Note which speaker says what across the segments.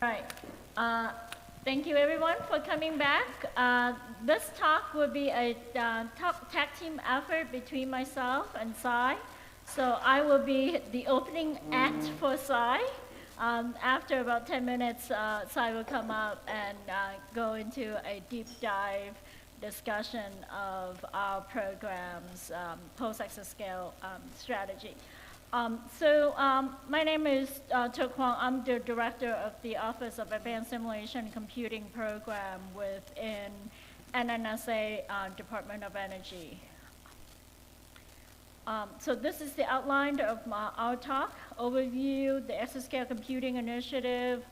Speaker 1: Right. Thank you, everyone, for coming back. This talk will be a tag team effort between myself and Sai. So I will be the opening act for Sai. After about 10 minutes, Sai will come up and go into a deep dive discussion of our program's post-exascale strategy. My name is Thuc Hoang. I'm the director of the Office of Advanced Simulation and Computing Program within NNSA Department of Energy. So this is the outline of our talk. Overview, the Exascale Computing Initiative,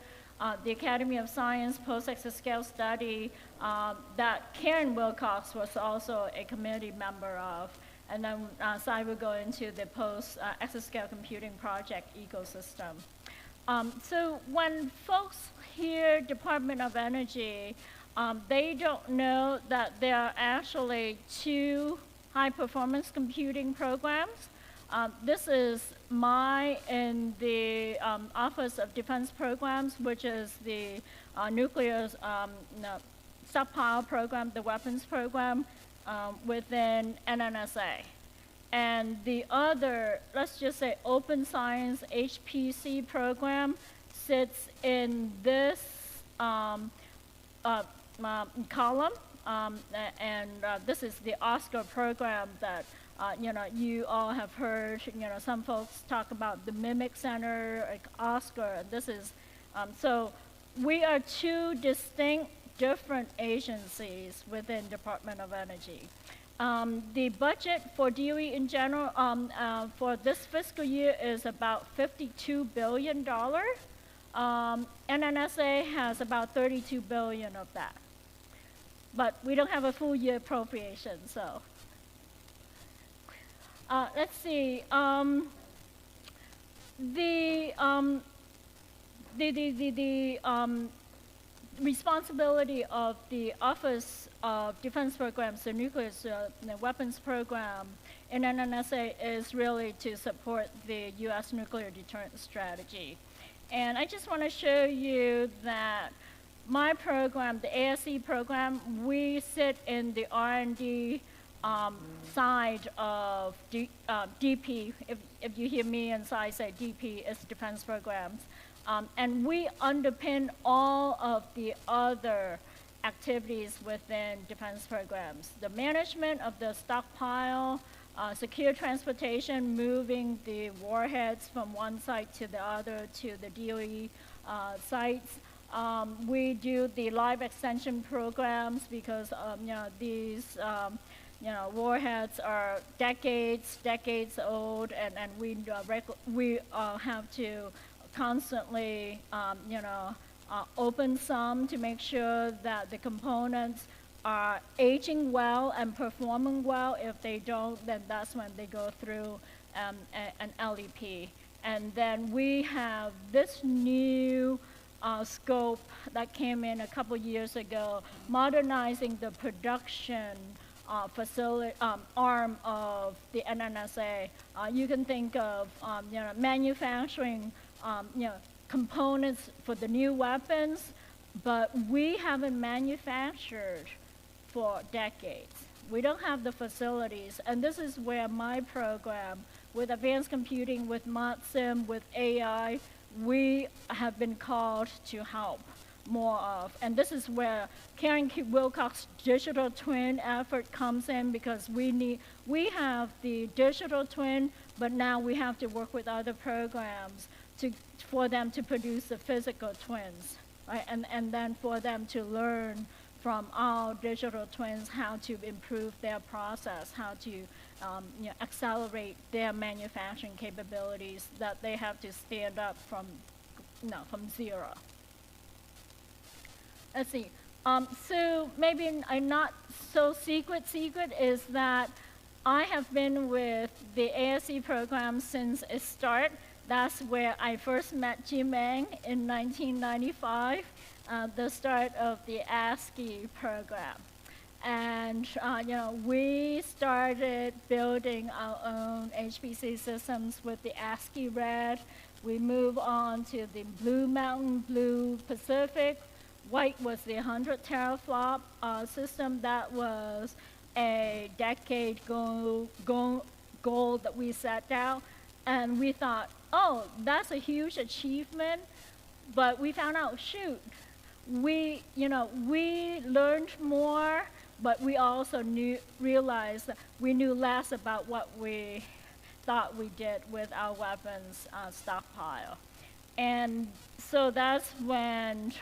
Speaker 1: the Academy of Science Post-Exascale Study that Karen Wilcox was also a committee member of. And then Sai will go into the post-exascale computing project ecosystem. So when folks hear Department of Energy, they don't know that there are actually two high-performance computing programs. This is in the Office of Defense Programs, which is the nuclear stockpile program, the weapons program, within NNSA. And the other, let's just say, open science HPC program sits in this column. And this is the Oscar program that you all have heard. Some folks talk about the Mimic Center, like Oscar. This is so we are two distinct different agencies within Department of Energy. The budget for DoE in general for this fiscal year is about $52 billion. NNSA has about $32 billion of that. But we don't have a full year appropriation, so. Let's see. Responsibility of the Office of Defense Programs, the nuclear weapons program in NNSA is really to support the U.S. nuclear deterrence strategy. And I just want to show you that my program, the ASE program, we sit in the R&D side of DP. If you hear me and Sai say DP, it's defense programs. And we underpin all of the other activities within defense programs. The management of the stockpile, secure transportation, moving the warheads from one site to the other to the DoE sites. We do the life extension programs because these warheads are decades old, and we have to constantly, open some to make sure that the components are aging well and performing well. If they don't, then that's when they go through an LEP. And then we have this new scope that came in a couple years ago, modernizing the production facility arm of the NNSA. You can think of manufacturing components for the new weapons, but we haven't manufactured for decades. We don't have the facilities, and this is where my program, with advanced computing, with ModSim, with AI, we have been called to help more of. And this is where Karen Wilcox's digital twin effort comes in, because we have the digital twin, but now we have to work with other programs for them to produce the physical twins, right? And then for them to learn from our digital twins how to improve their process, how to accelerate their manufacturing capabilities that they have to stand up from zero. Let's see. So maybe a not so secret is that I have been with the ASE program since its start. That's where I first met Jim Ang in 1995, the start of the ASCII program. And we started building our own HPC systems with the ASCII Red, We move on to the Blue Mountain, Blue Pacific. White was the 100 teraflop system. That was a decade goal that we set down. And we thought, oh, that's a huge achievement. But we found out, shoot, we learned more, but we also realized that we knew less about what we thought we did with our weapons stockpile. And so that's when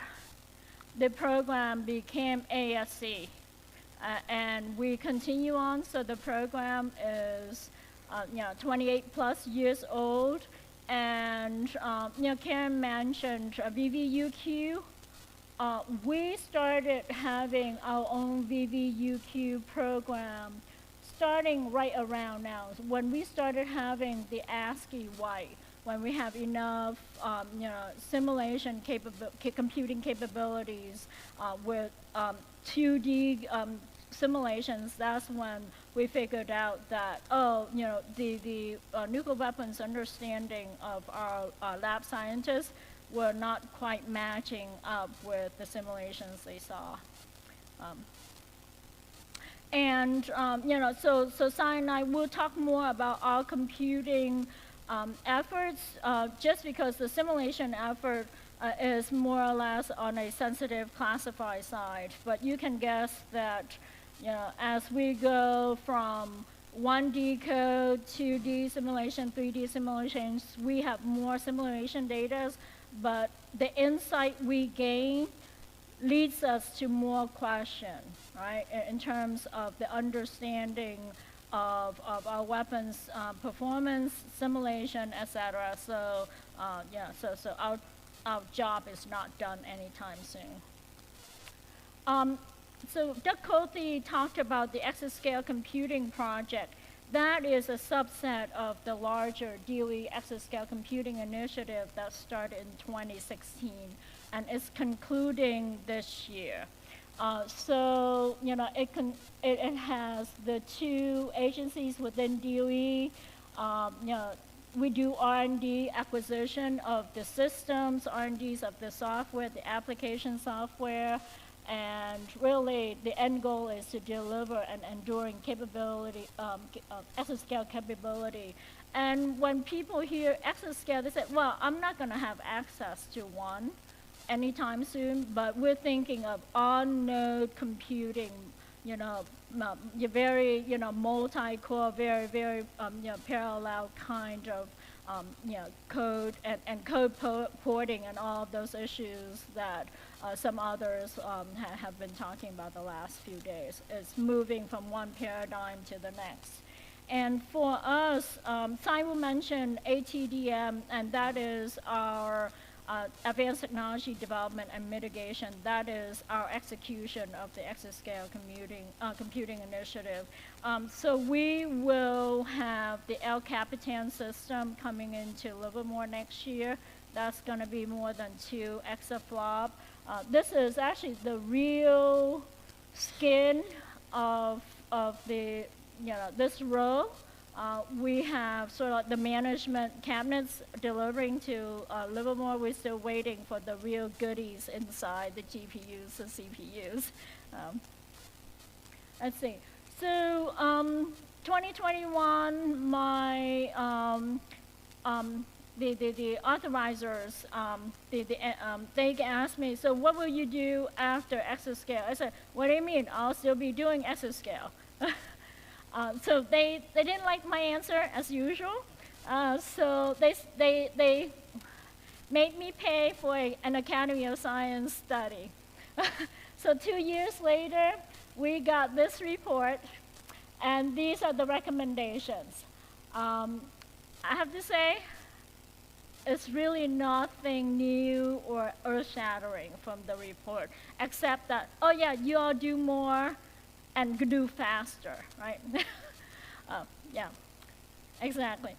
Speaker 1: the program became ASC. And we continue on, so the program is 28 plus years old. And Karen mentioned VVUQ. We started having our own VVUQ program starting right around now. When we started having the ASCII white, when we have enough simulation computing capabilities with 2D simulations, that's when we figured out that, the nuclear weapons understanding of our lab scientists were not quite matching up with the simulations they saw. So Sai and I will talk more about our computing efforts, just because the simulation effort is more or less on a sensitive classified side. But you can guess that, as we go from 1D code, 2D simulation, 3D simulations, we have more simulation data, but the insight we gain leads us to more questions, right, in terms of the understanding of our weapons performance, simulation, etc. So our job is not done anytime soon. So Doug Cothy talked about the exascale computing project. That is a subset of the larger DOE exascale computing initiative that started in 2016 and is concluding this year. So it has the two agencies within DOE. We do R&D acquisition of the systems, R&Ds of the software, the application software, and really the end goal is to deliver an enduring capability, exascale capability. And when people hear exascale, they say, well, I'm not going to have access to one anytime soon, but we're thinking of on-node computing, very, multi-core, very, very, parallel kind of, code and code porting and all of those issues that some others have been talking about the last few days. It's moving from one paradigm to the next. And for us, Simon mentioned ATDM, and that is our advanced technology development and mitigation. That is our execution of the exascale computing initiative. So we will have the El Capitan system coming into Livermore next year. That's going to be more than 2 exaflop. This is actually the real skin of the, this row. We have sort of the management cabinets delivering to Livermore. We're still waiting for the real goodies inside the GPUs and CPUs. Let's see. So 2021, my the authorizers, they asked me, so what will you do after exascale? I said, what do you mean? I'll still be doing exascale. So they didn't like my answer as usual. So they made me pay for an Academy of Science study. So 2 years later, we got this report, and these are the recommendations. I have to say, it's really nothing new or earth-shattering from the report, except that, oh yeah, you all do more and do faster, right? Yeah, exactly.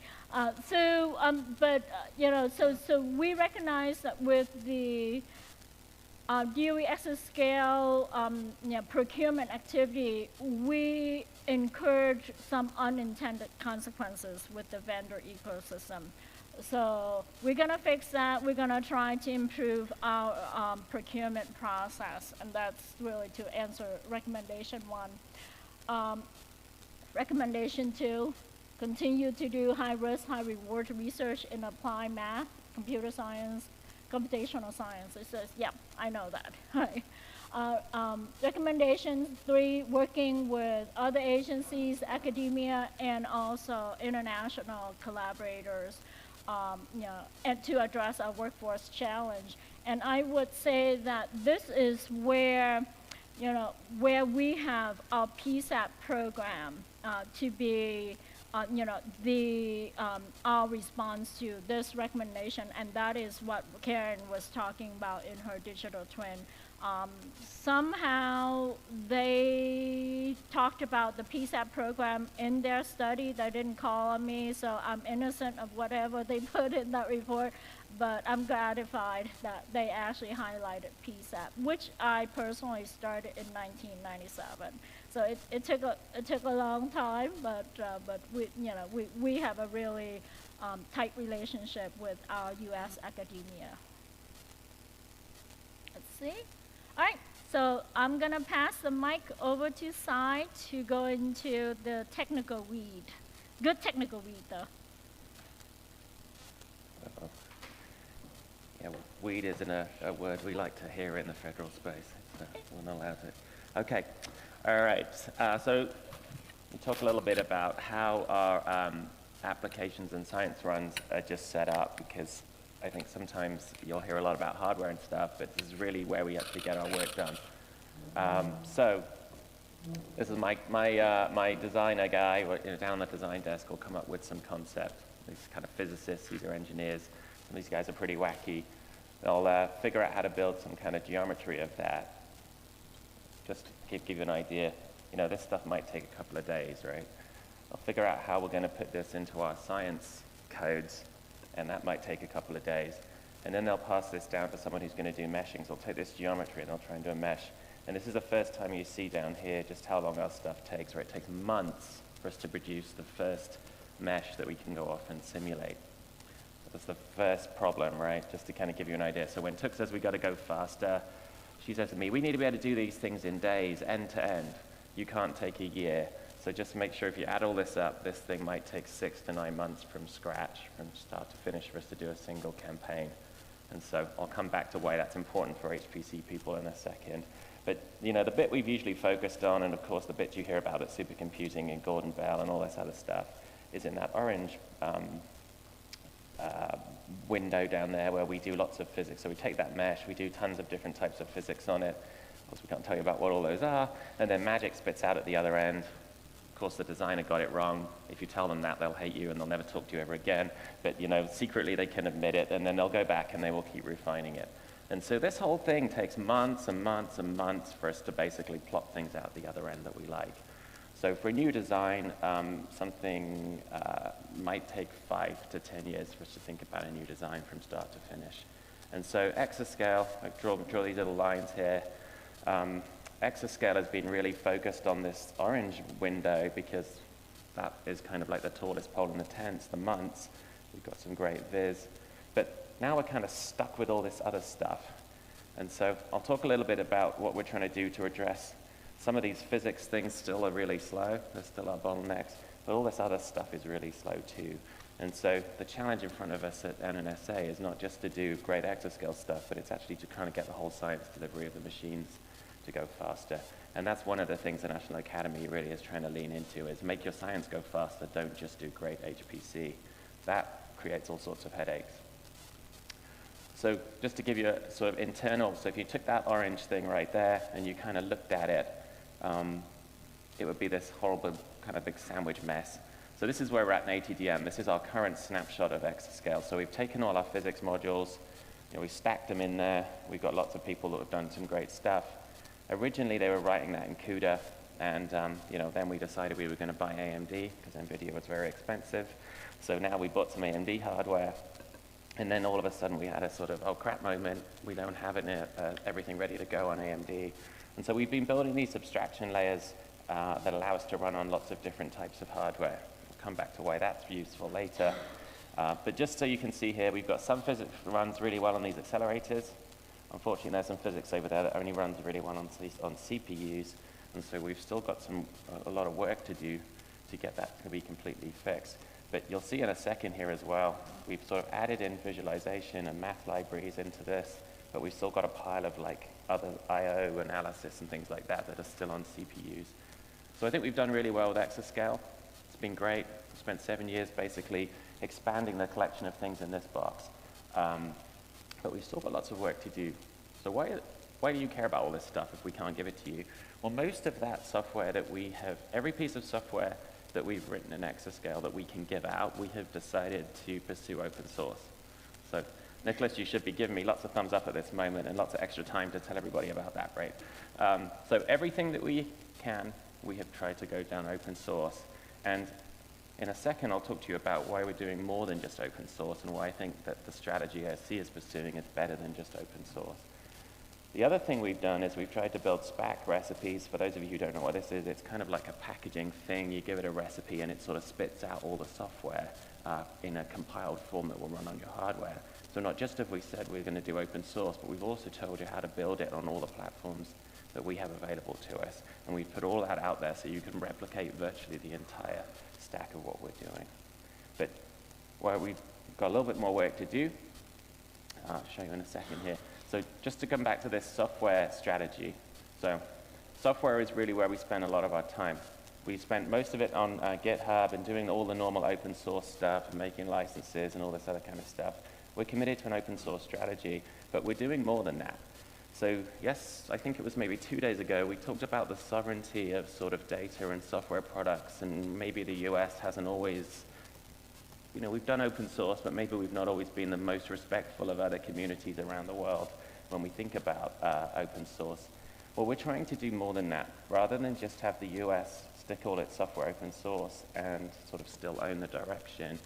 Speaker 1: So we recognize that with the DOE exascale procurement activity, we incurred some unintended consequences with the vendor ecosystem. So we're going to fix that. We're going to try to improve our procurement process, and that's really to answer recommendation 1. Recommendation 2, continue to do high-risk, high-reward research in applied math, computer science, computational science. It says, yeah, I know that. Recommendation 3, working with other agencies, academia, and also international collaborators, and to address our workforce challenge. And I would say that this is where, where we have our PSAP program to be, our response to this recommendation, and that is what Karen was talking about in her digital twin. Somehow they talked about the PSAP program in their study. They didn't call on me, so I'm innocent of whatever they put in that report, but I'm gratified that they actually highlighted PSAP, which I personally started in 1997. So it took a long time, but we have a really tight relationship with our U.S. academia. Let's see. All right, so I'm going to pass the mic over to Sai to go into the technical weed. Good technical weed, though.
Speaker 2: Yeah, well, weed isn't a word we like to hear in the federal space. We're not allowed to. Okay, all right. So we talk a little bit about how our applications and science runs are just set up, because I think sometimes you'll hear a lot about hardware and stuff, but this is really where we actually get our work done. So this is my designer guy down the design desk will come up with some concept. These kind of physicists, these are engineers. Some of these guys are pretty wacky. They'll figure out how to build some kind of geometry of that. Just to give you an idea, this stuff might take a couple of days, right? They'll figure out how we're going to put this into our science codes, and that might take a couple of days. And then they'll pass this down to someone who's going to do meshing. So they'll take this geometry and they'll try and do a mesh. And this is the first time you see down here just how long our stuff takes, right? It takes months for us to produce the first mesh that we can go off and simulate. That's the first problem, right? Just to kind of give you an idea. So when Thuc says we got to go faster, she says to me, we need to be able to do these things in days, end to end. You can't take a year. So just make sure if you add all this up, this thing might take 6 to 9 months from scratch, from start to finish, for us to do a single campaign. And so I'll come back to why that's important for HPC people in a second. But the bit we've usually focused on, and of course the bit you hear about at supercomputing and Gordon Bell and all this other stuff, is in that orange window down there where we do lots of physics. So we take that mesh, we do tons of different types of physics on it. Of course, we can't tell you about what all those are. And then magic spits out at the other end. Of course, the designer got it wrong. If you tell them that, they'll hate you and they'll never talk to you ever again. But secretly they can admit it, and then they'll go back and they will keep refining it. And so this whole thing takes months and months and months for us to basically plot things out the other end that we like. So for a new design, something might take 5 to 10 years for us to think about a new design from start to finish. And so Exascale, I draw these little lines here. Exascale has been really focused on this orange window because that is kind of like the tallest pole in the tent, the months. We've got some great viz. But now we're kind of stuck with all this other stuff. And so I'll talk a little bit about what we're trying to do to address some of these physics things. Still are really slow. They're still our bottlenecks. But all this other stuff is really slow too. And so the challenge in front of us at NNSA is not just to do great exascale stuff, but it's actually to kind of get the whole science delivery of the machines to go faster. And that's one of the things the National Academy really is trying to lean into, is make your science go faster. Don't just do great HPC. That creates all sorts of headaches. So just to give you a sort of internal, so if you took that orange thing right there and you kind of looked at it, it would be this horrible kind of big sandwich mess. So this is where we're at in ATDM. This is our current snapshot of Exascale. So we've taken all our physics modules, we stacked them in there. We've got lots of people that have done some great stuff. Originally, they were writing that in CUDA, and then we decided we were going to buy AMD because NVIDIA was very expensive. So now we bought some AMD hardware, and then all of a sudden we had a sort of, oh crap moment, we don't have everything ready to go on AMD. And so we've been building these abstraction layers that allow us to run on lots of different types of hardware. We'll come back to why that's useful later. But just so you can see here, we've got some physics runs really well on these accelerators. Unfortunately, there's some physics over there that only runs really well on CPUs, and so we've still got a lot of work to do to get that to be completely fixed. But you'll see in a second here as well, we've sort of added in visualization and math libraries into this, but we've still got a pile of like other I/O analysis and things like that that are still on CPUs. So I think we've done really well with Exascale. It's been great. We spent 7 years basically expanding the collection of things in this box. But we've still got lots of work to do. So why do you care about all this stuff if we can't give it to you? Well, most of that software that we have, every piece of software that we've written in Exascale that we can give out, we have decided to pursue open source. So Nicholas, you should be giving me lots of thumbs up at this moment and lots of extra time to tell everybody about that, right? So everything that we can, we have tried to go down open source. And in a second, I'll talk to you about why we're doing more than just open source and why I think that the strategy ASC is pursuing is better than just open source. The other thing we've done is we've tried to build SPAC recipes. For those of you who don't know what this is, it's kind of like a packaging thing. You give it a recipe and it sort of spits out all the software in a compiled form that will run on your hardware. So not just have we said we're going to do open source, but we've also told you how to build it on all the platforms that we have available to us. And we've put all that out there so you can replicate virtually the entire stack of what we're doing. But while we've got a little bit more work to do, I'll show you in a second here. So just to come back to this software strategy. So software is really where we spend a lot of our time. We spent most of it on GitHub and doing all the normal open source stuff and making licenses and all this other kind of stuff. We're committed to an open source strategy, but we're doing more than that. So yes, I think it was maybe 2 days ago, we talked about the sovereignty of sort of data and software products, and maybe the US hasn't always, you know, we've done open source, but maybe we've not always been the most respectful of other communities around the world when we think about open source. Well, we're trying to do more than that. Rather than just have the US stick all its software open source and sort of still own the direction,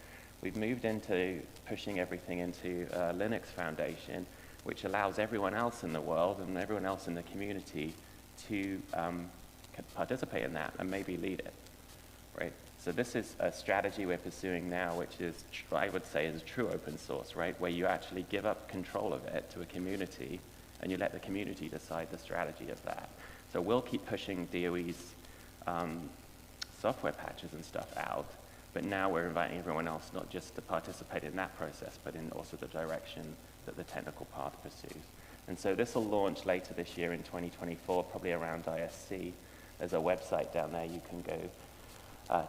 Speaker 2: we've moved into pushing everything into Linux Foundation, which allows everyone else in the world and everyone else in the community to participate in that and maybe lead it, right? So this is a strategy we're pursuing now, which is, I would say, is true open source, right? Where you actually give up control of it to a community and you let the community decide the strategy of that. So we'll keep pushing DoE's software patches and stuff out, but now we're inviting everyone else not just to participate in that process, but in also the direction that the technical path pursues. And so this will launch later this year in 2024, probably around ISC. There's a website down there you can go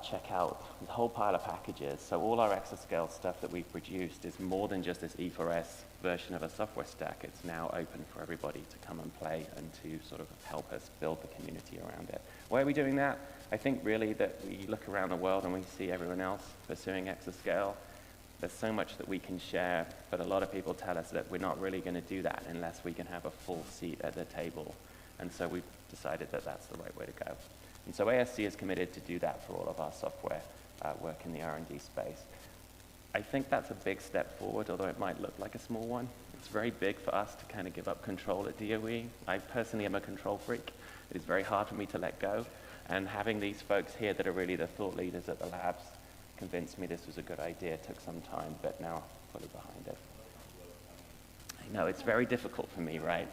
Speaker 2: check out the whole pile of packages. So all our Exascale stuff that we've produced is more than just this E4S version of a software stack. It's now open for everybody to come and play and to sort of help us build the community around it. Why are we doing that? I think really that we look around the world and we see everyone else pursuing Exascale. There's so much that we can share, but a lot of people tell us that we're not really going to do that unless we can have a full seat at the table. And so we've decided that that's the right way to go. And so ASC is committed to do that for all of our software work in the R&D space. I think that's a big step forward, although it might look like a small one. It's very big for us to kind of give up control at DoE. I personally am a control freak. It is very hard for me to let go. And having these folks here that are really the thought leaders at the labs convinced me this was a good idea. It took some time, but now I'm fully behind it. I know, it's very difficult for me, right?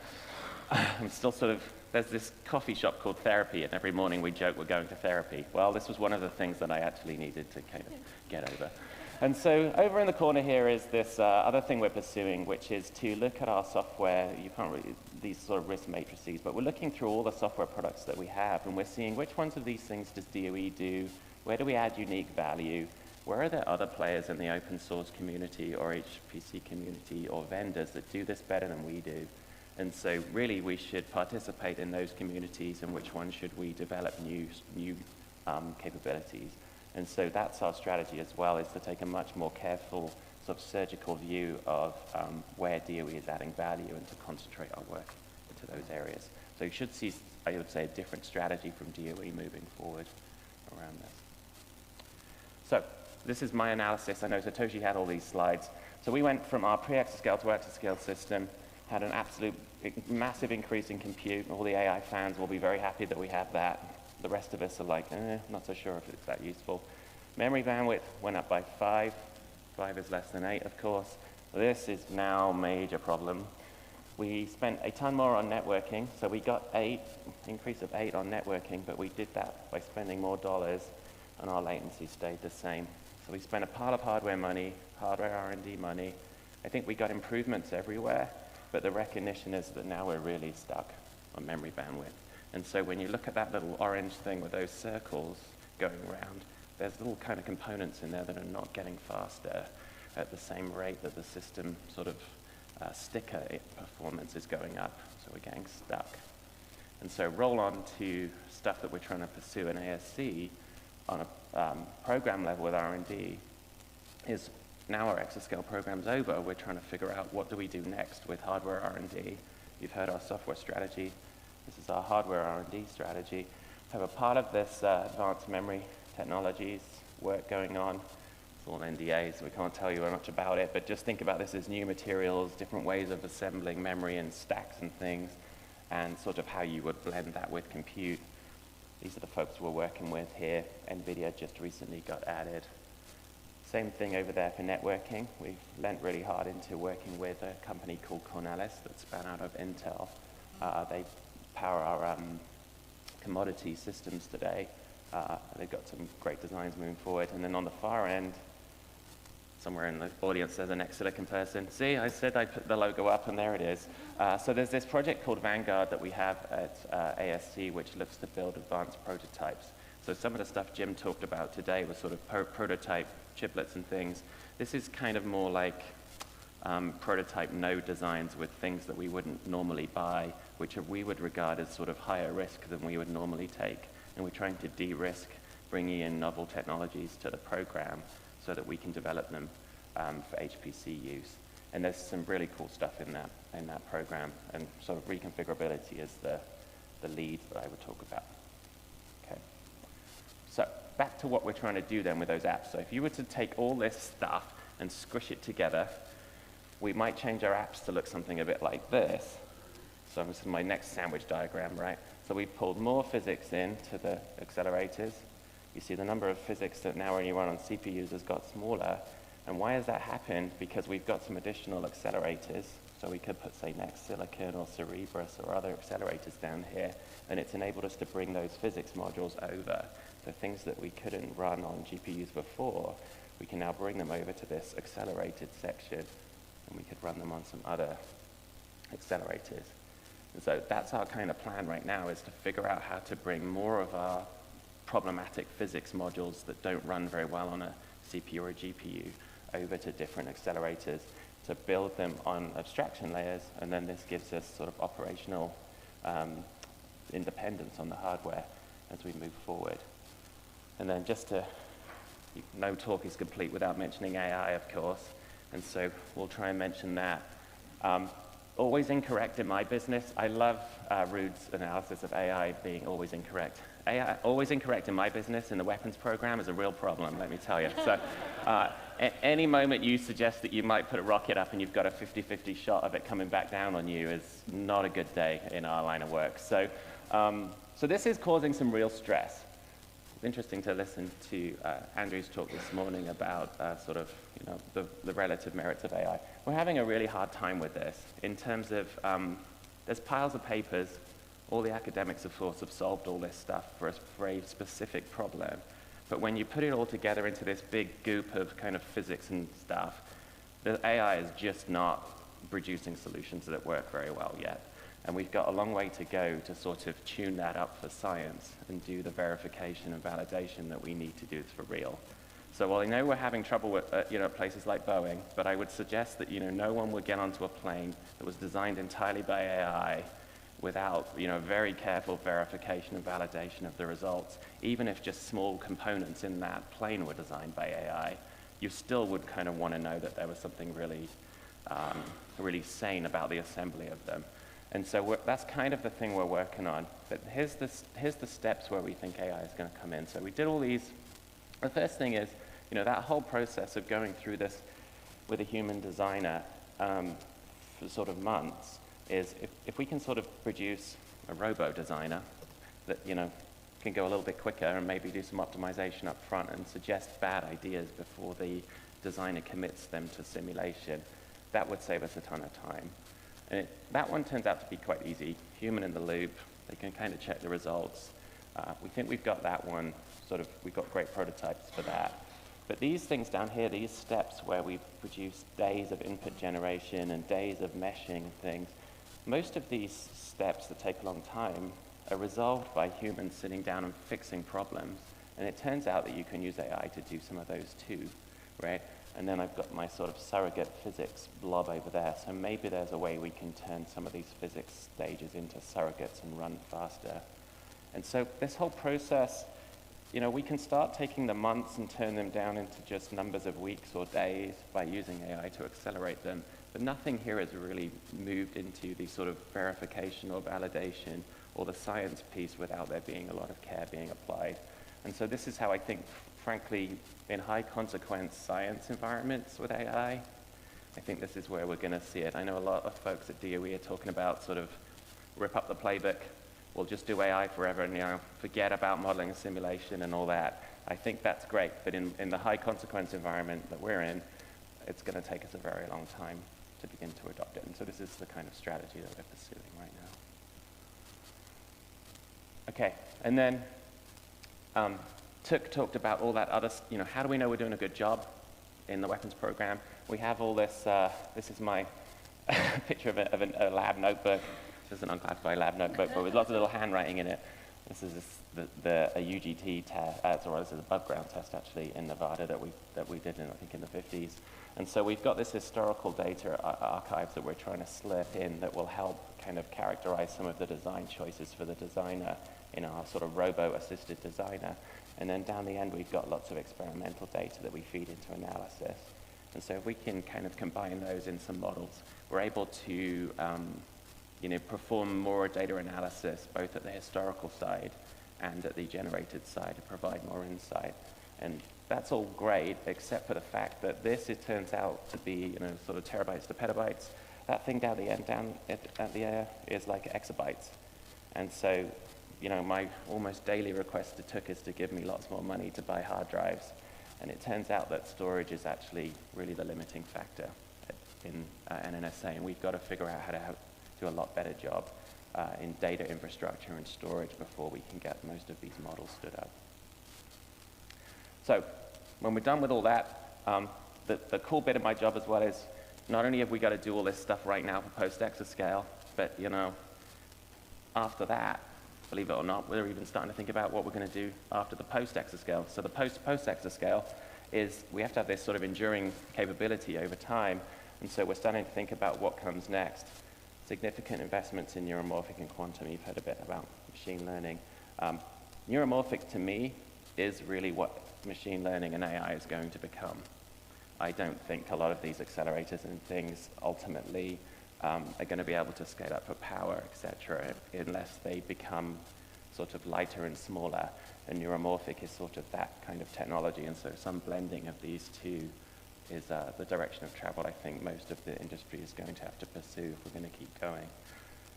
Speaker 2: I'm still sort of, there's this coffee shop called Therapy, and every morning we joke we're going to therapy. Well, this was one of the things that I actually needed to kind of get over. And so over in the corner here is this other thing we're pursuing, which is to look at our software. You can't really, these sort of risk matrices, but we're looking through all the software products that we have, and we're seeing which ones of these things does DoE do, where do we add unique value, where are there other players in the open source community or HPC community or vendors that do this better than we do. And so really we should participate in those communities, and which ones should we develop new capabilities. And so that's our strategy as well, is to take a much more careful sort of surgical view of where DoE is adding value and to concentrate our work into those areas. So you should see, I would say, a different strategy from DoE moving forward around this. So this is my analysis. I know Satoshi had all these slides. So we went from our pre-exascale to exascale system, had an absolute massive increase in compute. All the AI fans will be very happy that we have that. The rest of us are like, not so sure if it's that useful. Memory bandwidth went up by 5. 5 is less than 8, of course. This is now a major problem. We spent a ton more on networking, so we got increase of 8 on networking, but we did that by spending more dollars, and our latency stayed the same. So we spent a pile of hardware money, hardware R&D money. I think we got improvements everywhere, but the recognition is that now we're really stuck on memory bandwidth. And so when you look at that little orange thing with those circles going around, there's little kind of components in there that are not getting faster at the same rate that the system sort of sticker performance is going up, so we're getting stuck. And so roll on to stuff that we're trying to pursue in ASC on a program level with R&D is now our exascale program's over, we're trying to figure out what do we do next with hardware R&D. You've heard our software strategy. This is our hardware R&D strategy. We have a part of this advanced memory technologies work going on. It's all NDAs, so we can't tell you much about it, but just think about this as new materials, different ways of assembling memory in stacks and things, and sort of how you would blend that with compute. These are the folks we're working with here. NVIDIA just recently got added. Same thing over there for networking. We've lent really hard into working with a company called Cornelis that span out of Intel. They power our commodity systems today. They've got some great designs moving forward. And then on the far end, somewhere in the audience there's an ex-Silicon person. See, I said I put the logo up and there it is. So there's this project called Vanguard that we have at ASC which looks to build advanced prototypes. So some of the stuff Jim talked about today was sort of prototype chiplets and things. This is kind of more like prototype node designs with things that we wouldn't normally buy, which we would regard as sort of higher risk than we would normally take. And we're trying to de-risk bringing in novel technologies to the program so that we can develop them for HPC use. And there's some really cool stuff in that program, and sort of reconfigurability is the lead that I would talk about. Okay. So back to what we're trying to do then with those apps. So if you were to take all this stuff and squish it together, we might change our apps to look something a bit like this. So this is my next sandwich diagram, right? So we've pulled more physics into the accelerators. You see the number of physics that now only run on CPUs has got smaller. And why has that happened? Because we've got some additional accelerators. So we could put, say, Next Silicon or Cerebras or other accelerators down here. And it's enabled us to bring those physics modules over. The things that we couldn't run on GPUs before, we can now bring them over to this accelerated section. And we could run them on some other accelerators. And so that's our kind of plan right now, is to figure out how to bring more of our problematic physics modules that don't run very well on a CPU or a GPU over to different accelerators to build them on abstraction layers, and then this gives us sort of operational independence on the hardware as we move forward. And then no talk is complete without mentioning AI, of course, and so we'll try and mention that. Always incorrect in my business. I love Ruud's analysis of AI being always incorrect. AI, always incorrect in my business in the weapons program is a real problem, let me tell you. So any moment you suggest that you might put a rocket up and you've got a 50-50 shot of it coming back down on you is not a good day in our line of work. So, so this is causing some real stress. It's interesting to listen to Andrew's talk this morning about sort of the relative merits of AI. We're having a really hard time with this in terms of there's piles of papers. All the academics, of course, have solved all this stuff for a very specific problem. But when you put it all together into this big goop of kind of physics and stuff, the AI is just not producing solutions that work very well yet. And we've got a long way to go to sort of tune that up for science and do the verification and validation that we need to do for real. So while I know we're having trouble with places like Boeing, but I would suggest that no one would get onto a plane that was designed entirely by AI without very careful verification and validation of the results. Even if just small components in that plane were designed by AI, you still would kind of want to know that there was something really, really sane about the assembly of them. And so that's kind of the thing we're working on. But here's the steps where we think AI is going to come in. So we did all these. The first thing is, that whole process of going through this with a human designer for sort of months is if we can sort of produce a robo-designer that, can go a little bit quicker and maybe do some optimization up front and suggest bad ideas before the designer commits them to simulation, that would save us a ton of time. And that one turns out to be quite easy. Human in the loop, they can kind of check the results. We think we've got that one, we've got great prototypes for that. But these things down here, these steps where we produce days of input generation and days of meshing things, most of these steps that take a long time are resolved by humans sitting down and fixing problems. And it turns out that you can use AI to do some of those too, right? And then I've got my sort of surrogate physics blob over there. So maybe there's a way we can turn some of these physics stages into surrogates and run faster. And so this whole process, you know, we can start taking the months and turn them down into just numbers of weeks or days by using AI to accelerate them. But nothing here has really moved into the sort of verification or validation or the science piece without there being a lot of care being applied. And so this is how I think, frankly, in high consequence science environments with AI, I think this is where we're going to see it. I know a lot of folks at DoE are talking about sort of rip up the playbook, we'll just do AI forever and, you know, forget about modeling and simulation and all that. I think that's great, but in the high consequence environment that we're in, it's going to take us a very long time to begin to adopt it. And so this is the kind of strategy that we're pursuing right now. Okay, and then Thuc talked about all that other, you know, how do we know we're doing a good job in the weapons program? We have all this, this is my picture of a lab notebook. This is an unclassified lab notebook, but with lots of little handwriting in it. This is a UGT test, or this is above ground test actually in Nevada that we did in, I think, in the 50s. And so we've got this historical data archive that we're trying to slip in that will help kind of characterize some of the design choices for the designer in our sort of robo-assisted designer. And then down the end, we've got lots of experimental data that we feed into analysis. And so if we can kind of combine those in some models, we're able to you know, perform more data analysis, both at the historical side and at the generated side to provide more insight. And that's all great, except for the fact that this, it turns out to be, you know, sort of terabytes to petabytes. That thing down the end, down at the air, is like exabytes. And so, you know, my almost daily request to Thuc is to give me lots more money to buy hard drives. And it turns out that storage is actually really the limiting factor in NNSA, and we've got to figure out how to do a lot better job in data infrastructure and storage before we can get most of these models stood up. So when we're done with all that, the cool bit of my job as well is not only have we got to do all this stuff right now for post-exascale, but, you know, after that, believe it or not, we're even starting to think about what we're going to do after the post-exascale. So the post-exascale is we have to have this sort of enduring capability over time, and so we're starting to think about what comes next. Significant investments in neuromorphic and quantum. You've heard a bit about machine learning. Neuromorphic, to me, is really what machine learning and AI is going to become. I don't think a lot of these accelerators and things ultimately are going to be able to scale up for power, et cetera, unless they become sort of lighter and smaller. And neuromorphic is sort of that kind of technology, and so some blending of these two is the direction of travel I think most of the industry is going to have to pursue if we're going to keep going.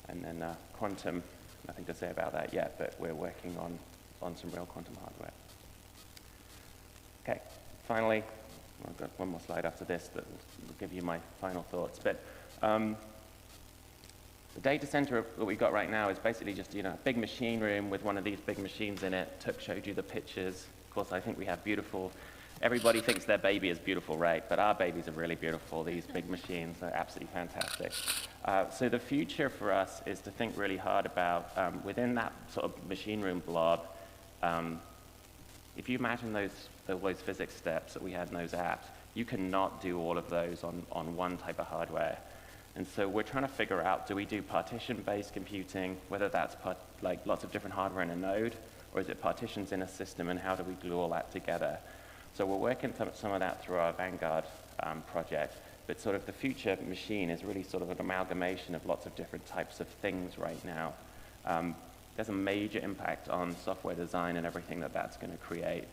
Speaker 2: And then quantum, nothing to say about that yet, but we're working on some real quantum hardware. Okay, finally, I've got one more slide after this that will give you my final thoughts. But the data center that we've got right now is basically just, you know, a big machine room with one of these big machines in it. Thuc showed you the pictures. Of course, I think we have beautiful. Everybody thinks their baby is beautiful, right? But our babies are really beautiful. These big machines are absolutely fantastic. So the future for us is to think really hard about, within that sort of machine room blob, if you imagine those physics steps that we had in those apps, you cannot do all of those on one type of hardware. And so we're trying to figure out, do we do partition-based computing, whether that's like lots of different hardware in a node, or is it partitions in a system, and how do we glue all that together? So we're working some of that through our Vanguard project, but sort of the future machine is really sort of an amalgamation of lots of different types of things right now. There's a major impact on software design and everything that's going to create.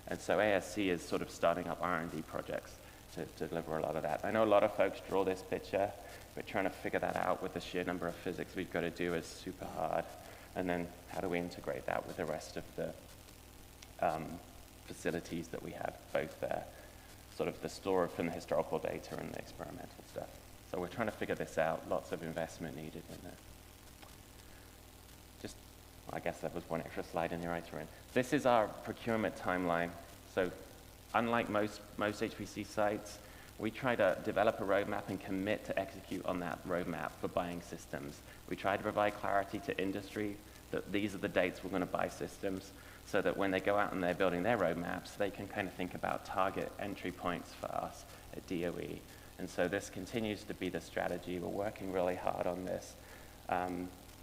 Speaker 2: And so ASC is sort of starting up R&D projects to deliver a lot of that. I know a lot of folks draw this picture, but trying to figure that out with the sheer number of physics we've got to do is super hard. And then how do we integrate that with the rest of the facilities that we have both sort of the store from the historical data and the experimental stuff. So we're trying to figure this out. Lots of investment needed in there. Just, I guess that was one extra slide in your iterant. This is our procurement timeline. So unlike most HPC sites, we try to develop a roadmap and commit to execute on that roadmap for buying systems. We try to provide clarity to industry that these are the dates we're going to buy systems, so that when they go out and they're building their roadmaps, they can kind of think about target entry points for us at DoE. And so this continues to be the strategy. We're working really hard on this.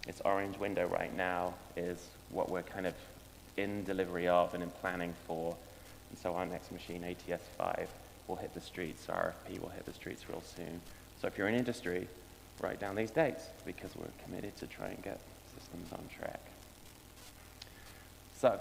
Speaker 2: Its orange window right now is what we're kind of in delivery of and in planning for. And so our next machine, ATS-5, will hit the streets. RFP will hit the streets real soon. So if you're in industry, write down these dates, because we're committed to try and get systems on track. So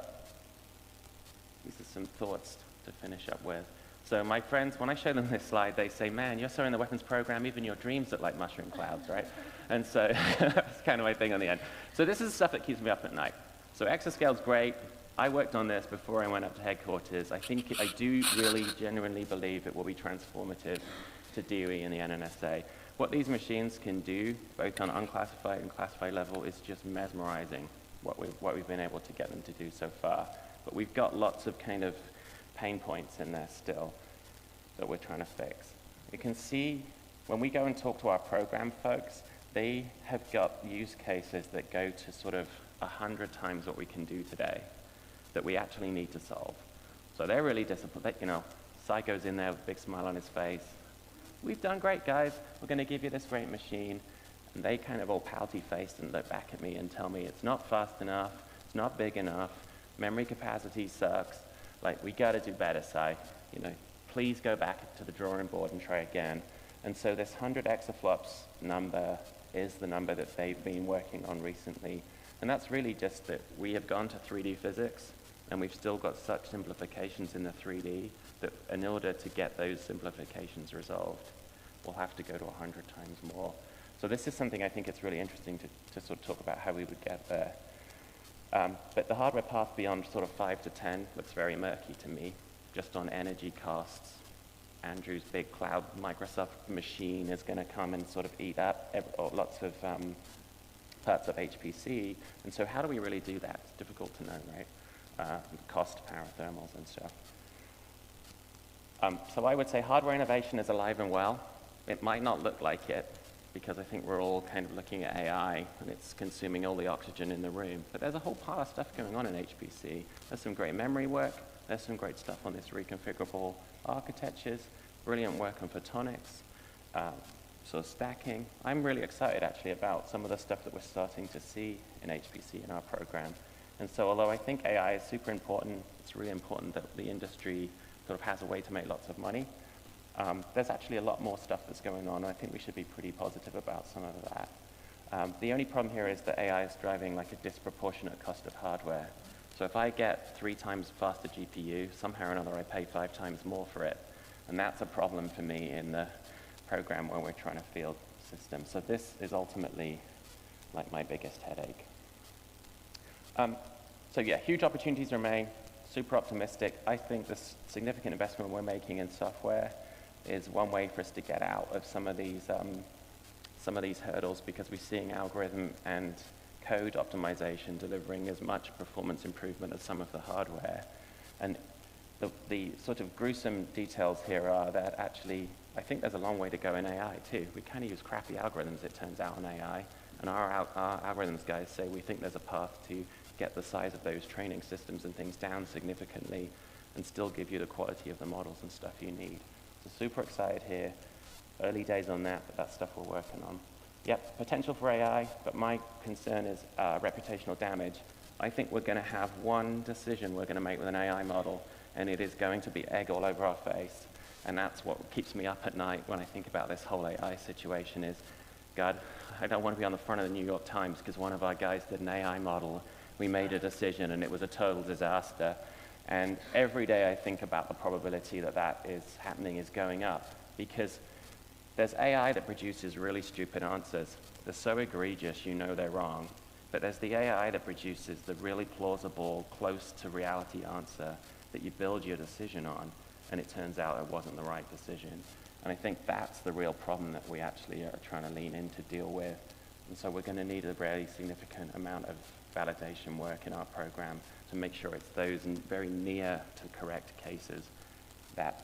Speaker 2: these are some thoughts to finish up with. So my friends, when I show them this slide, they say, man, you're so in the weapons program, even your dreams look like mushroom clouds, right? And so that's kind of my thing on the end. So this is the stuff that keeps me up at night. So Exascale's great. I worked on this before I went up to headquarters. I do really genuinely believe it will be transformative to DoE and the NNSA. What these machines can do, both on unclassified and classified level, is just mesmerizing, what we've been able to get them to do so far. But we've got lots of kind of pain points in there still that we're trying to fix. You can see when we go and talk to our program folks, they have got use cases that go to sort of 100 times what we can do today that we actually need to solve. So they're really disappointed. You know, Psycho's in there with a big smile on his face. We've done great, guys. We're going to give you this great machine. And they kind of all pouty-faced and look back at me and tell me it's not fast enough, it's not big enough, memory capacity sucks. Like, we got to do better, Psy. You know, please go back to the drawing board and try again. And so this 100 exaflops number is the number that they've been working on recently. And that's really just that we have gone to 3D physics, and we've still got such simplifications in the 3D that in order to get those simplifications resolved, we'll have to go to 100 times more. So this is something I think it's really interesting to sort of talk about how we would get there. But the hardware path beyond sort of 5 to 10 looks very murky to me, just on energy costs. Andrew's big cloud Microsoft machine is going to come and sort of eat up lots of parts of HPC. And so how do we really do that? It's difficult to know, right? Cost, power thermals, and stuff. So I would say hardware innovation is alive and well. It might not look like it, because I think we're all kind of looking at AI, and it's consuming all the oxygen in the room. But there's a whole pile of stuff going on in HPC. There's some great memory work. There's some great stuff on this reconfigurable architectures, brilliant work on photonics, sort of stacking. I'm really excited, actually, about some of the stuff that we're starting to see in HPC in our program. And so although I think AI is super important, it's really important that the industry sort of has a way to make lots of money. There's actually a lot more stuff that's going on, and I think we should be pretty positive about some of that. The only problem here is that AI is driving like a disproportionate cost of hardware. So if I get 3 times faster GPU, somehow or another I pay 5 times more for it. And that's a problem for me in the program where we're trying to field systems. So this is ultimately like my biggest headache. So yeah, huge opportunities remain, super optimistic. I think this significant investment we're making in software is one way for us to get out of some of these hurdles, because we're seeing algorithm and code optimization delivering as much performance improvement as some of the hardware. And the sort of gruesome details here are that actually, I think there's a long way to go in AI too. We kind of use crappy algorithms, it turns out, in AI. And our algorithms guys say we think there's a path to get the size of those training systems and things down significantly and still give you the quality of the models and stuff you need. So super excited here. Early days on that, but that's stuff we're working on. Yep, potential for AI, but my concern is reputational damage. I think we're going to have one decision we're going to make with an AI model, and it is going to be egg all over our face. And that's what keeps me up at night when I think about this whole AI situation is, God, I don't want to be on the front of the New York Times because one of our guys did an AI model. We made a decision, and it was a total disaster. And every day I think about the probability that that is happening is going up, because there's AI that produces really stupid answers. They're so egregious, you know they're wrong. But there's the AI that produces the really plausible, close to reality answer that you build your decision on.
Speaker 3: and it turns out it wasn't the right decision. And I think that's the real problem that we actually are trying to lean in to deal with. And so we're going to need a very significant amount of validation work in our program to make sure it's those very near to correct cases that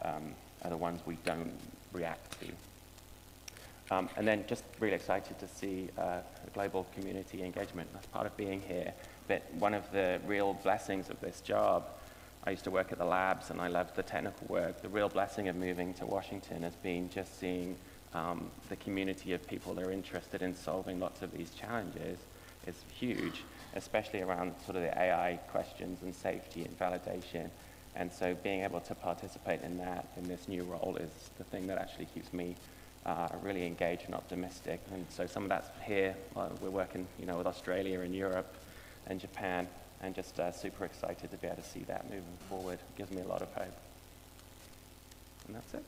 Speaker 3: are the ones we don't react to. And then just really excited to see global community engagement. That's part of being here. But one of the real blessings of this job, I used to work at the labs and I loved the technical work. The real blessing of moving to Washington has been just seeing the community of people that are interested in solving lots of these challenges is huge, especially around sort of the AI questions and safety and validation. And so being able to participate in that, in this new role, is the thing that actually keeps me really engaged and optimistic. And so some of that's here. We're working, with Australia and Europe and Japan, and just super excited to be able to see that moving forward. It gives me a lot of hope. And that's it.